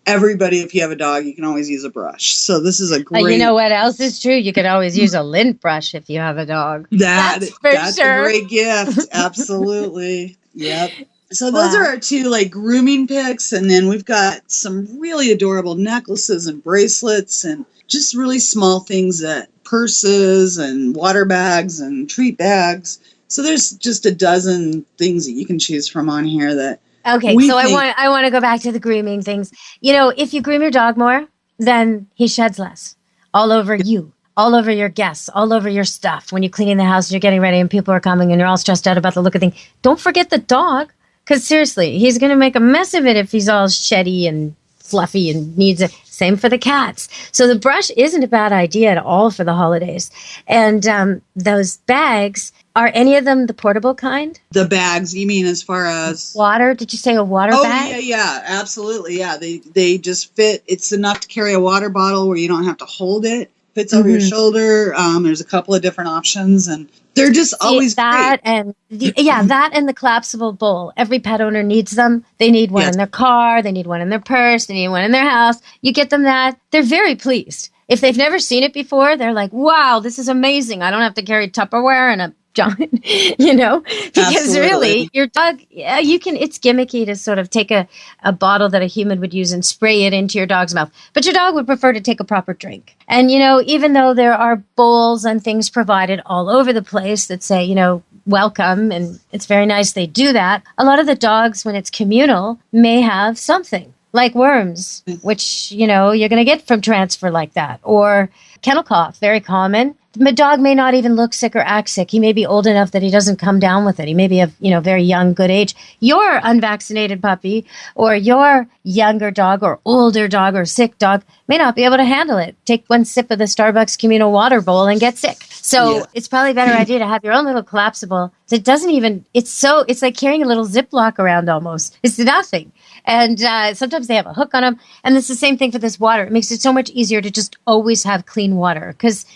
Everybody, if you have a dog, you can always use a brush. So this is a great... you know what else is true? You can always use a lint brush if you have a dog. That's sure. A great gift. Absolutely. Yep. So those are our 2 grooming picks. And then we've got some really adorable necklaces and bracelets and just really small things, that purses and water bags and treat bags. So there's just a dozen things that you can choose from on here that. Okay, so I want to go back to the grooming things. If you groom your dog more, then he sheds less all over you, all over your guests, all over your stuff. When you're cleaning the house, you're getting ready and people are coming and you're all stressed out about the look of things. Don't forget the dog, because seriously, he's going to make a mess of it if he's all sheddy and fluffy and needs it. Same for the cats. So the brush isn't a bad idea at all for the holidays. And those bags, are any of them the portable kind? The bags, you mean as far as water? Did you say a water bag? Oh, yeah, absolutely. Yeah, they just fit. It's enough to carry a water bottle where you don't have to hold it. Fits over your shoulder. There's a couple of different options, and they're just always that great. And that and the collapsible bowl. Every pet owner needs them. They need one in their car. They need one in their purse. They need one in their house. You get them that. They're very pleased. If they've never seen it before, they're like, wow, this is amazing. I don't have to carry Tupperware and a giant, because Absolutely. Really your dog, it's gimmicky to sort of take a bottle that a human would use and spray it into your dog's mouth. But your dog would prefer to take a proper drink. And, even though there are bowls and things provided all over the place that say, welcome, and it's very nice they do that, a lot of the dogs, when it's communal, may have something like worms, which, you're going to get from transfer like that, or kennel cough, very common. The dog may not even look sick or act sick. He may be old enough that he doesn't come down with it. He may be of, very young, good age. Your unvaccinated puppy or your younger dog or older dog or sick dog may not be able to handle it. Take one sip of the Starbucks communal water bowl and get sick. So It's probably a better idea to have your own little collapsible that doesn't even, it's like carrying a little Ziploc around almost. It's nothing. And sometimes they have a hook on them. And it's the same thing for this water. It makes it so much easier to just always have clean water. Because,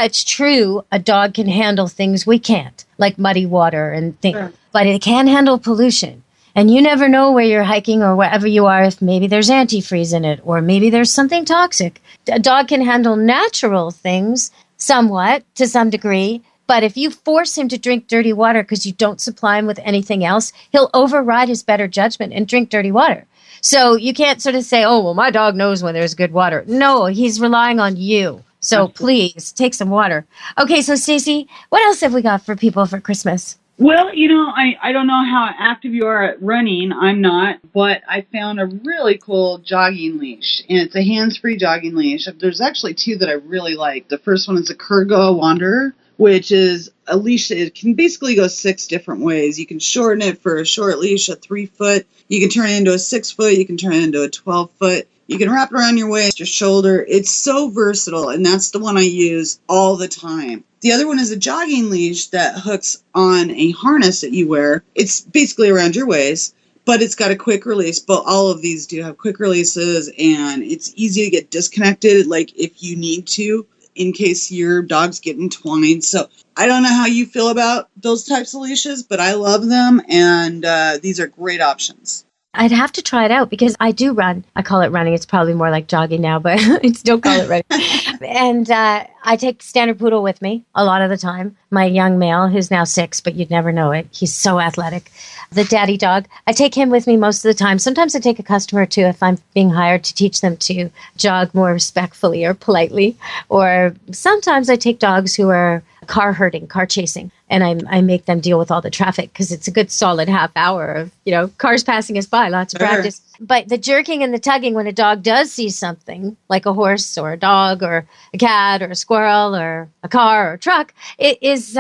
it's true, a dog can handle things we can't, like muddy water and things. Sure. But it can handle pollution. And you never know where you're hiking or wherever you are, if maybe there's antifreeze in it or maybe there's something toxic. A dog can handle natural things somewhat, to some degree. But if you force him to drink dirty water because you don't supply him with anything else, he'll override his better judgment and drink dirty water. So you can't sort of say, oh, well, my dog knows when there's good water. No, he's relying on you. So please take some water. Okay, so Stacey, what else have we got for people for Christmas? Well, I don't know how active you are at running. I'm not, but I found a really cool jogging leash, and it's a hands-free jogging leash. There's actually two that I really like. The first one is a Kurgo Wanderer, which is a leash that it can basically go 6 different ways. You can shorten it for a short leash, a 3-foot. You can turn it into a 6-foot. You can turn it into a 12-foot. You can wrap it around your waist, your shoulder. It's so versatile, and that's the one I use all the time. The other one is a jogging leash that hooks on a harness that you wear. It's basically around your waist, but it's got a quick release. But all of these do have quick releases, and it's easy to get disconnected, like if you need to, in case your dog's getting twined. So I don't know how you feel about those types of leashes, but I love them, and these are great options. I'd have to try it out because I do run. I call it running. It's probably more like jogging now, but I still call it running. And I take Standard Poodle with me a lot of the time. My young male, who's now 6, but you'd never know it. He's so athletic. The daddy dog, I take him with me most of the time. Sometimes I take a customer too if I'm being hired to teach them to jog more respectfully or politely. Or sometimes I take dogs who are car chasing, and I make them deal with all the traffic because it's a good solid half hour of, cars passing us by, lots of practice. But the jerking and the tugging when a dog does see something like a horse or a dog or a cat or a squirrel or a car or a truck, it is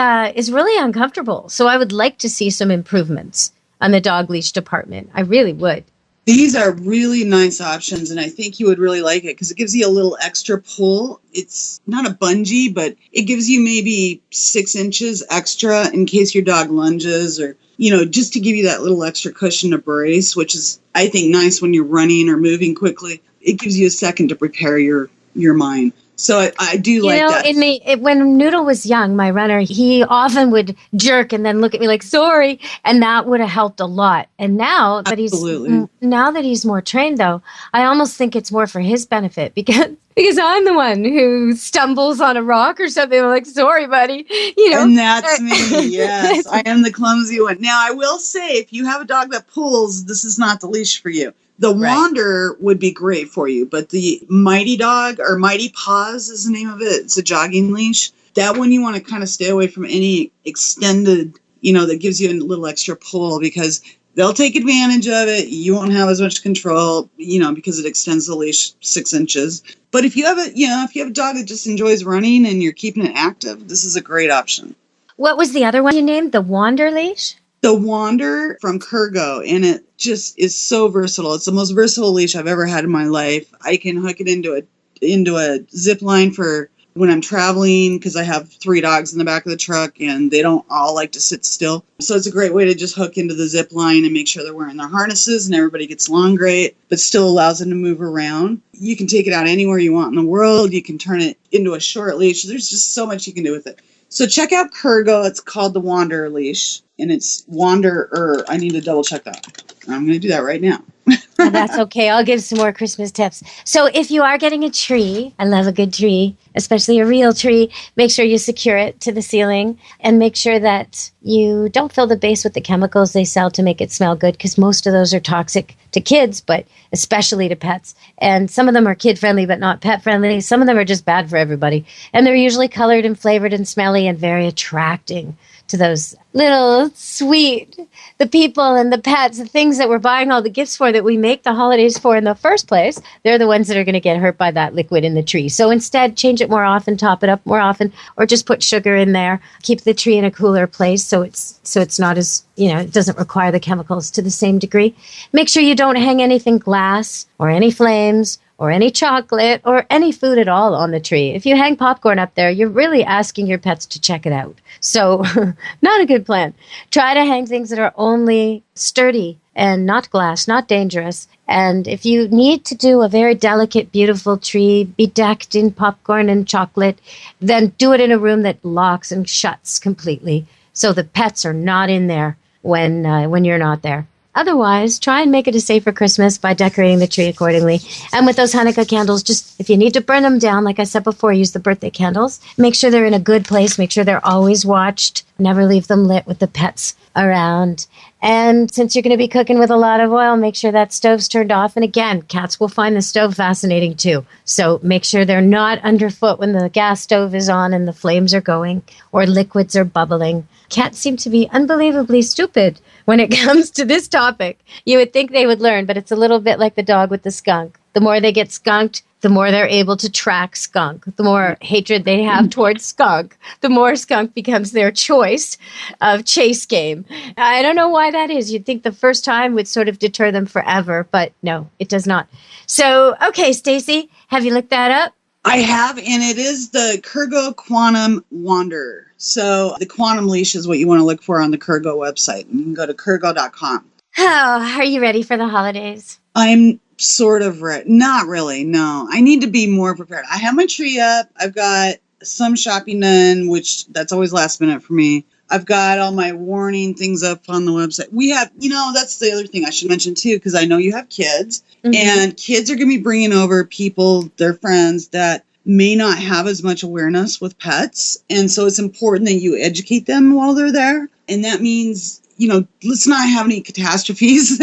really uncomfortable. So I would like to see some improvements on the dog leash department. I really would. These are really nice options, and I think you would really like it because it gives you a little extra pull. It's not a bungee, but it gives you maybe 6 inches extra in case your dog lunges or, just to give you that little extra cushion to brace, which is, I think, nice when you're running or moving quickly. It gives you a second to prepare your mind. So I do like that. When Noodle was young, my runner, he often would jerk and then look at me like, sorry. And that would have helped a lot. And now that he's more trained, though, I almost think it's more for his benefit because I'm the one who stumbles on a rock or something. I'm like, sorry, buddy. And that's me. Yes, I am the clumsy one. Now, I will say, if you have a dog that pulls, this is not the leash for you. The Wanderer would be great for you, but the Mighty Dog or Mighty Paws is the name of it. It's a jogging leash. That one you want to kind of stay away from any extended, that gives you a little extra pull because they'll take advantage of it. You won't have as much control, because it extends the leash 6 inches. But if you have a dog that just enjoys running and you're keeping it active, this is a great option. What was the other one you named? The Wander leash? The Wander from Kurgo, and it just is so versatile. It's the most versatile leash I've ever had in my life. I can hook it into a zip line for when I'm traveling, because I have 3 dogs in the back of the truck and they don't all like to sit still. So it's a great way to just hook into the zip line and make sure they're wearing their harnesses and everybody gets along great, but still allows them to move around. You can take it out anywhere you want in the world. You can turn it into a short leash. There's just so much you can do with it. So check out Kurgo. It's called the Wanderer leash, and it's Wanderer. I need to double check that. I'm going to do that right now. Oh, that's okay. I'll give some more Christmas tips. So if you are getting a tree, I love a good tree, especially a real tree, make sure you secure it to the ceiling and make sure that you don't fill the base with the chemicals they sell to make it smell good, because most of those are toxic to kids, but especially to pets. And some of them are kid-friendly, but not pet-friendly. Some of them are just bad for everybody. And they're usually colored and flavored and smelly and very attracting to those little sweet, the people and the pets, the things that we're buying all the gifts for, that we make the holidays for in the first place. They're the ones that are going to get hurt by that liquid in the tree. So instead, change it more often, top it up more often, or just put sugar in there. Keep the tree in a cooler place so it's not as, it doesn't require the chemicals to the same degree. Make sure you don't hang anything glass or any flames or any chocolate or any food at all on the tree. If you hang popcorn up there, you're really asking your pets to check it out. So not a good plan. Try to hang things that are only sturdy and not glass, not dangerous. And if you need to do a very delicate, beautiful tree, be decked in popcorn and chocolate, then do it in a room that locks and shuts completely so the pets are not in there when you're not there. Otherwise, try and make it a safer Christmas by decorating the tree accordingly. And with those Hanukkah candles, just if you need to burn them down, like I said before, use the birthday candles. Make sure they're in a good place. Make sure they're always watched. Never leave them lit with the pets around. And since you're going to be cooking with a lot of oil, make sure that stove's turned off. And again, cats will find the stove fascinating too. So make sure they're not underfoot when the gas stove is on and the flames are going or liquids are bubbling. Cats seem to be unbelievably stupid when it comes to this topic. You would think they would learn, but it's a little bit like the dog with the skunk. The more they get skunked, the more they're able to track skunk. The more hatred they have towards skunk, the more skunk becomes their choice of chase game. I don't know why that is. You'd think the first time would sort of deter them forever, but no, it does not. So, okay, Stacy, have you looked that up? I have, and it is the Kurgo Quantum Wanderer. So the quantum leash is what you want to look for on the Kurgo website. And you can go to kurgo.com. Oh, are you ready for the holidays? I'm sort of ready. Not really, no. I need to be more prepared. I have my tree up. I've got some shopping done, which that's always last minute for me. I've got all my warning things up on the website. We have, that's the other thing I should mention too, because I know you have kids, and kids are going to be bringing over people, their friends that may not have as much awareness with pets. And so it's important that you educate them while they're there. And that means, let's not have any catastrophes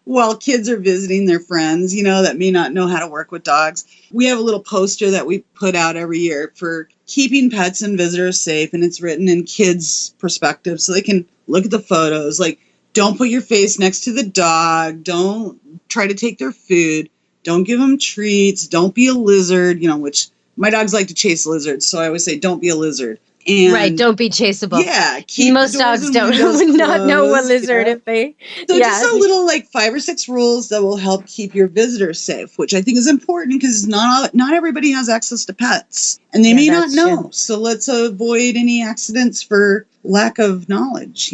while kids are visiting their friends, that may not know how to work with dogs. We have a little poster that we put out every year for keeping pets and visitors safe. And it's written in kids' perspective so they can look at the photos. Like, don't put your face next to the dog. Don't try to take their food. Don't give them treats. Don't be a lizard, which my dogs like to chase lizards. So I always say, don't be a lizard. And right, don't be chaseable. Yeah. Most dogs would not know a lizard if they... So just a little 5 or 6 rules that will help keep your visitors safe, which I think is important because not everybody has access to pets. And they may not know. True. So let's avoid any accidents for lack of knowledge,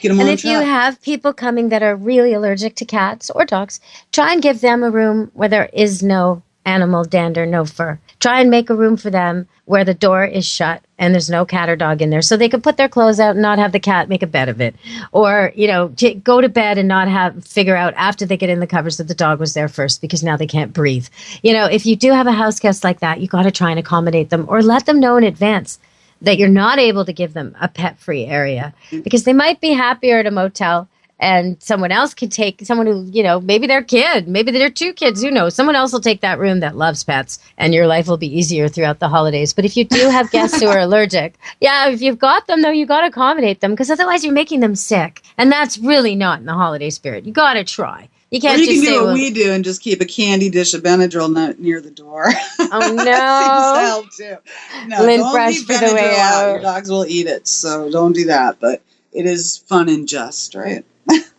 Get them and on if track. you have people coming that are really allergic to cats or dogs, try and give them a room where there is no animal dander, no fur. Try and make a room for them where the door is shut and there's no cat or dog in there, so they can put their clothes out and not have the cat make a bed of it, or go to bed and not figure out after they get in the covers that the dog was there first because now they can't breathe. If you do have a house guest like that, you got to try and accommodate them or let them know in advance that you're not able to give them a pet-free area because they might be happier at a motel. And someone else could take someone who, maybe their kid, maybe they're 2 kids, who knows? Someone else will take that room that loves pets and your life will be easier throughout the holidays. But if you do have guests who are allergic, if you've got them, though, you got to accommodate them because otherwise you're making them sick. And that's really not in the holiday spirit. You got to try. You can't or you just can say, do what we do and just keep a candy dish of Benadryl near the door. Oh, no. That seems to help, too. No, lint don't brush leave for the Benadryl way out. Your dogs will eat it, so don't do that. But it is fun and just, right?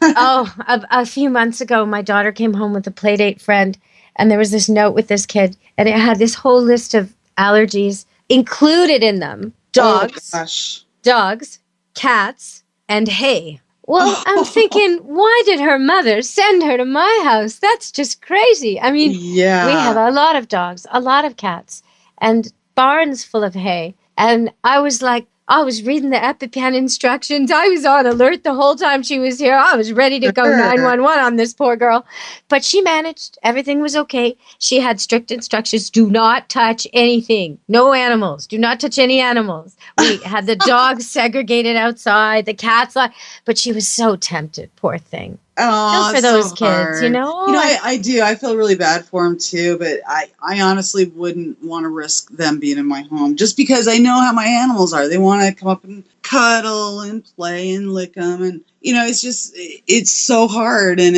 A few months ago, my daughter came home with a Playdate friend, and there was this note with this kid, and it had this whole list of allergies included in them. Dogs, cats, and hay. Well, I'm thinking, why did her mother send her to my house? That's just crazy. I mean, we have a lot of dogs, a lot of cats, and barns full of hay. And I was like, I was reading the EpiPen instructions. I was on alert the whole time she was here. I was ready to go 911 on this poor girl. But she managed. Everything was okay. She had strict instructions. Do not touch anything. No animals. Do not touch any animals. We had the dogs segregated outside, the cats. But she was so tempted, poor thing. Oh, for those so kids, hard. you know? I do. I feel really bad for them too, but I honestly wouldn't want to risk them being in my home just because I know how my animals are. They want to come up and cuddle and play and lick them. And, it's so hard. And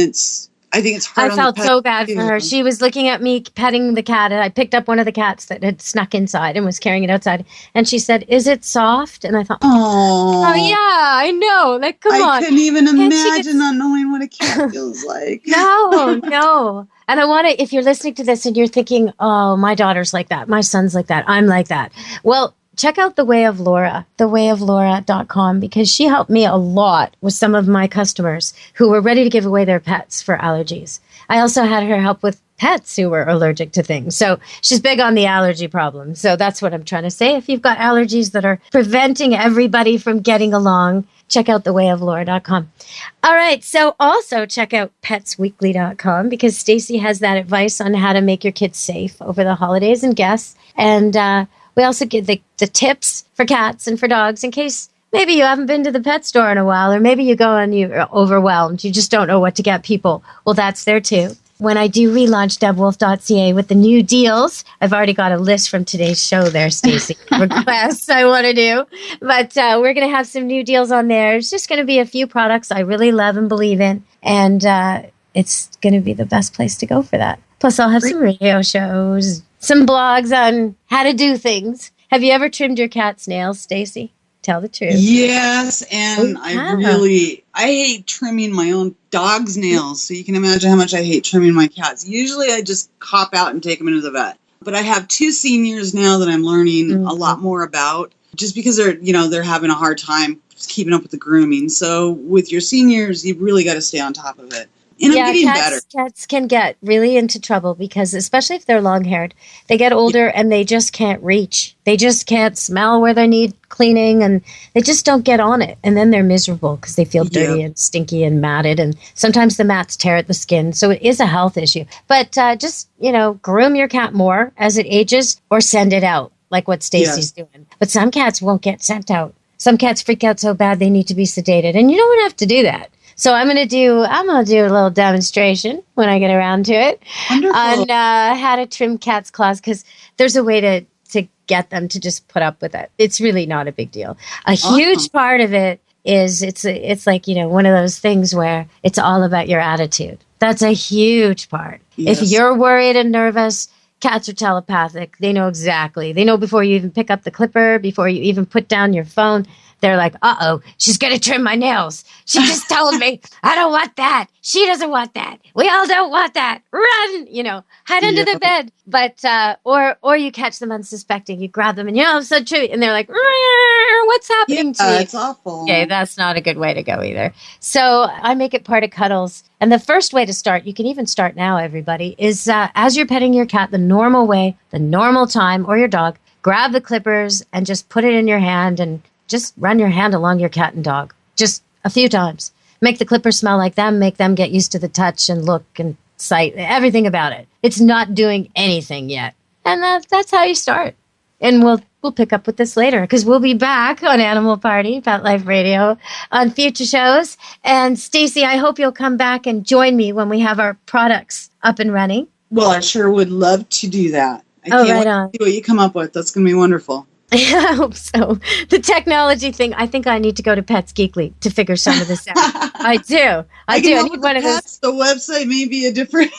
I think it's hard. I felt so bad for her. She was looking at me petting the cat, and I picked up one of the cats that had snuck inside and was carrying it outside. And she said, "Is it soft?" And I thought, "Oh yeah, I know. Like, come on." I couldn't even imagine not knowing what a cat feels like. No. And I want to, if you're listening to this and you're thinking, "Oh, my daughter's like that. My son's like that. I'm like that." Well, check out The Way of Laura, thewayoflaura.com, because she helped me a lot with some of my customers who were ready to give away their pets for allergies. I also had her help with pets who were allergic to things. So she's big on the allergy problem. So that's what I'm trying to say. If you've got allergies that are preventing everybody from getting along, check out thewayoflaura.com. All right. So also check out petsweekly.com because Stacy has that advice on how to make your kids safe over the holidays and guests. And, we also give the tips for cats and for dogs in case maybe you haven't been to the pet store in a while, or maybe you go and you're overwhelmed. You just don't know what to get people. Well, that's there too. When I do relaunch debwolf.ca with the new deals, I've already got a list from today's show there, Stacey, requests I want to do. But we're going to have some new deals on there. It's just going to be a few products I really love and believe in. And it's going to be the best place to go for that. Plus, I'll have some radio shows, some blogs on how to do things. Have you ever trimmed your cat's nails, Stacy? Tell the truth. Yes, and I hate trimming my own dog's nails. So you can imagine how much I hate trimming my cats. Usually I just cop out and take them into the vet. But I have 2 seniors now that I'm learning a lot more about just because they're having a hard time keeping up with the grooming. So with your seniors, you've really got to stay on top of it. And I'm getting better. Cats can get really into trouble because, especially if they're long-haired, they get older and they just can't reach. They just can't smell where they need cleaning, and they just don't get on it. And then they're miserable because they feel dirty and stinky and matted. And sometimes the mats tear at the skin. So it is a health issue. But just, groom your cat more as it ages or send it out, like what Stacy's doing. But some cats won't get sent out. Some cats freak out so bad they need to be sedated. And you don't have to do that. So I'm gonna do a little demonstration when I get around to it on how to trim cats' claws, because there's a way to get them to just put up with it. It's really not a big deal. A huge part of it is it's like one of those things where it's all about your attitude. That's a huge part. Yes. If you're worried and nervous, cats are telepathic. They know exactly. They know before you even pick up the clipper, before you even put down your phone. They're like, uh-oh, she's going to trim my nails. She just told me, I don't want that. She doesn't want that. We all don't want that. Run, hide under the bed. But, or you catch them unsuspecting. You grab them and, so true. And they're like, what's happening to you? It's awful. Okay, that's not a good way to go either. So I make it part of cuddles. And the first way to start, you can even start now, everybody, is as you're petting your cat the normal way, the normal time, or your dog, grab the clippers and just put it in your hand and just run your hand along your cat and dog. Just a few times. Make the clippers smell like them. Make them get used to the touch and look and sight. Everything about it. It's not doing anything yet. And that's how you start. And we'll pick up with this later because we'll be back on Animal Party, Pet Life Radio, on future shows. And Stacy, I hope you'll come back and join me when we have our products up and running. Well, I sure would love to do that. I can't wait to see what you come up with. That's going to be wonderful. I hope so. The technology thing, I think I need to go to Pets Geekly to figure some of this out. I do. I need one of those. The website may be a different.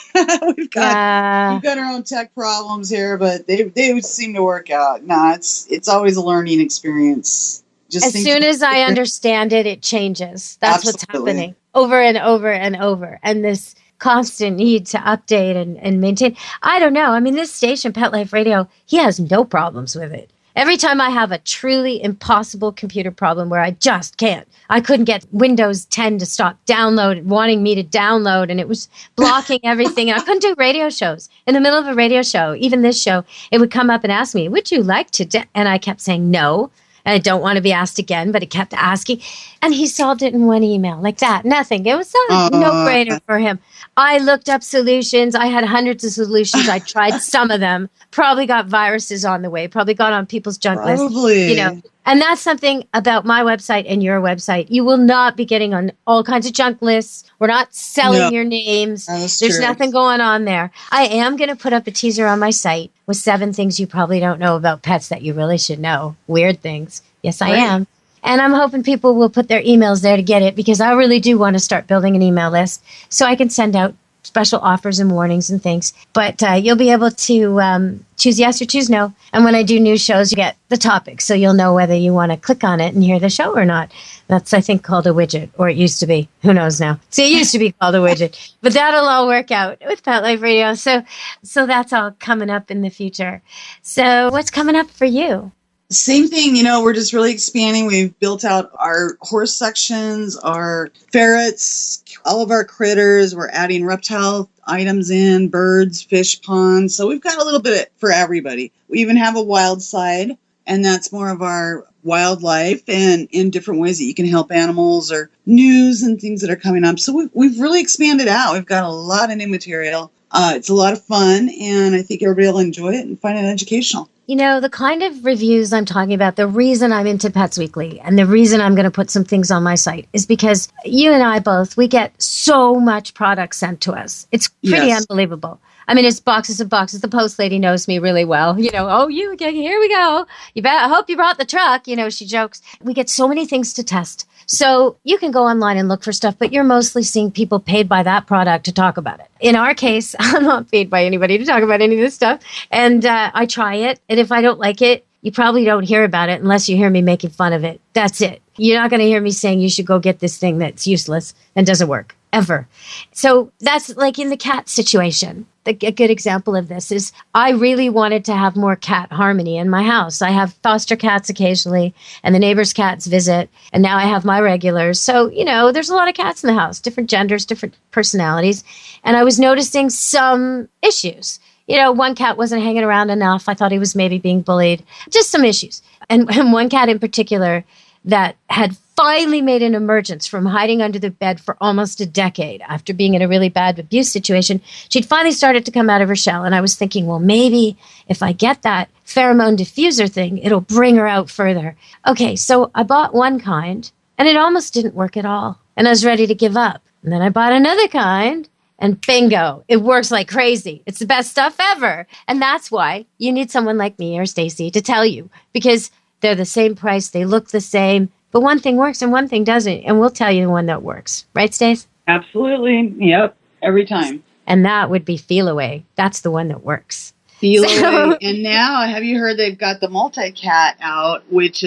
We've got our own tech problems here, but they would seem to work out. No, it's always a learning experience. Just as soon as I understand it, it changes. That's what's happening over and over and over. And this constant need to update and maintain. I don't know. I mean, this station, Pet Life Radio, he has no problems with it. Every time I have a truly impossible computer problem where I just can't, I couldn't get Windows 10 to stop wanting me to download, and it was blocking everything. And I couldn't do radio shows. In the middle of a radio show, even this show, it would come up and ask me, would you like to? And I kept saying no. And I don't want to be asked again, but it kept asking. And he solved it in one email like that. Nothing. It was a no-brainer for him. I looked up solutions. I had hundreds of solutions. I tried some of them. Probably got viruses on the way. Probably got on people's junk lists. And that's something about my website and your website. You will not be getting on all kinds of junk lists. We're not selling your names. There's nothing going on there. I am going to put up a teaser on my site with 7 things you probably don't know about pets that you really should know. Weird things. Yes, I am. And I'm hoping people will put their emails there to get it, because I really do want to start building an email list so I can send out special offers and warnings and things. But you'll be able to choose yes or choose no. And when I do new shows, you get the topic. So you'll know whether you want to click on it and hear the show or not. That's, I think, called a widget, or it used to be. Who knows now? See, it used to be called a widget. But that'll all work out with Pet Life Radio. So that's all coming up in the future. So what's coming up for you? Same thing, we're just really expanding. We've built out our horse sections, our ferrets, all of our critters. We're adding reptile items in, birds, fish ponds. So we've got a little bit for everybody. We even have a wild side, and that's more of our wildlife and in different ways that you can help animals, or news and things that are coming up. So we've really expanded out. We've got a lot of new material. It's a lot of fun, and I think everybody will enjoy it and find it educational. The kind of reviews I'm talking about, the reason I'm into Pets Weekly and the reason I'm going to put some things on my site is because you and I both, we get so much product sent to us. It's pretty unbelievable. I mean, it's boxes of boxes. The post lady knows me really well. Here we go. I hope you brought the truck. She jokes. We get so many things to test. So you can go online and look for stuff, but you're mostly seeing people paid by that product to talk about it. In our case, I'm not paid by anybody to talk about any of this stuff. And I try it. And if I don't like it, you probably don't hear about it unless you hear me making fun of it. That's it. You're not going to hear me saying you should go get this thing that's useless and doesn't work. Ever. So that's like in the cat situation. A good example of this is I really wanted to have more cat harmony in my house. I have foster cats occasionally, and the neighbors' cats visit, and now I have my regulars. So, there's a lot of cats in the house, different genders, different personalities, and I was noticing some issues. One cat wasn't hanging around enough. I thought he was maybe being bullied. Just some issues. And one cat in particular that had finally made an emergence from hiding under the bed for almost a decade after being in a really bad abuse situation. She'd finally started to come out of her shell. And I was thinking, well, maybe if I get that pheromone diffuser thing, it'll bring her out further. Okay, so I bought one kind and it almost didn't work at all. And I was ready to give up. And then I bought another kind and bingo, it works like crazy. It's the best stuff ever. And that's why you need someone like me or Stacy to tell you, because they're the same price, they look the same, but one thing works and one thing doesn't, and we'll tell you the one that works. Right, Stace? Absolutely. Yep. Every time. And that would be Feel Away. That's the one that works. Feel Away. And now, have you heard they've got the multi-cat out, which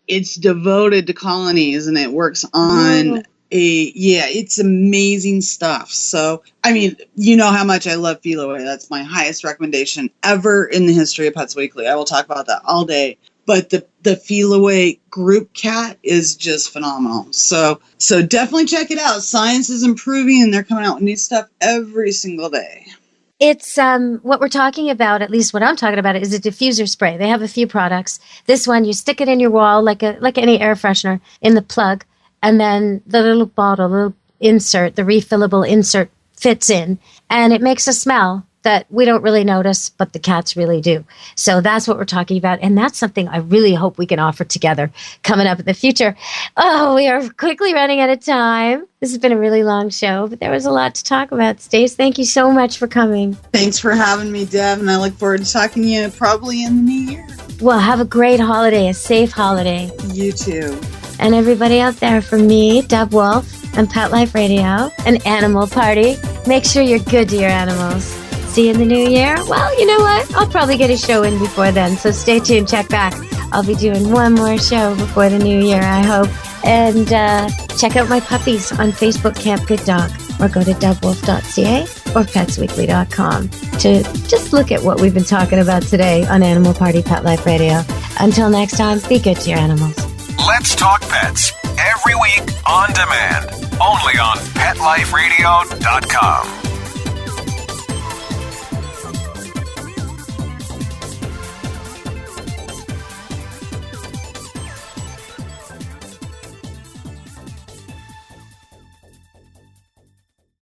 it's devoted to colonies, and it works on it's amazing stuff. So, I mean, you know how much I love Feel Away. That's my highest recommendation ever in the history of Pets Weekly. I will talk about that all day. But the Feel Away group cat is just phenomenal. So definitely check it out. Science is improving, and they're coming out with new stuff every single day. It's what we're talking about, at least what I'm talking about, is a diffuser spray. They have a few products. This one, you stick it in your wall like any air freshener in the plug, and then the little bottle, the little insert, the refillable insert fits in, and it makes a smell that we don't really notice, but the cats really do. So that's what we're talking about. And that's something I really hope we can offer together coming up in the future. Oh, we are quickly running out of time. This has been a really long show, but there was a lot to talk about. Stace, thank you so much for coming. Thanks for having me, Deb, and I look forward to talking to you probably in the new year. Well, have a great holiday, a safe holiday. You too. And everybody out there, from me, Deb Wolf, and Pet Life Radio, and Animal Party, make sure you're good to your animals. See you in the new year? Well, you know what? I'll probably get a show in before then, so stay tuned. Check back. I'll be doing one more show before the new year, I hope. And check out my puppies on Facebook, Camp Good Dog, or go to dubwolf.ca or petsweekly.com to just look at what we've been talking about today on Animal Party Pet Life Radio. Until next time, be good to your animals. Let's Talk Pets, every week on demand, only on PetLifeRadio.com.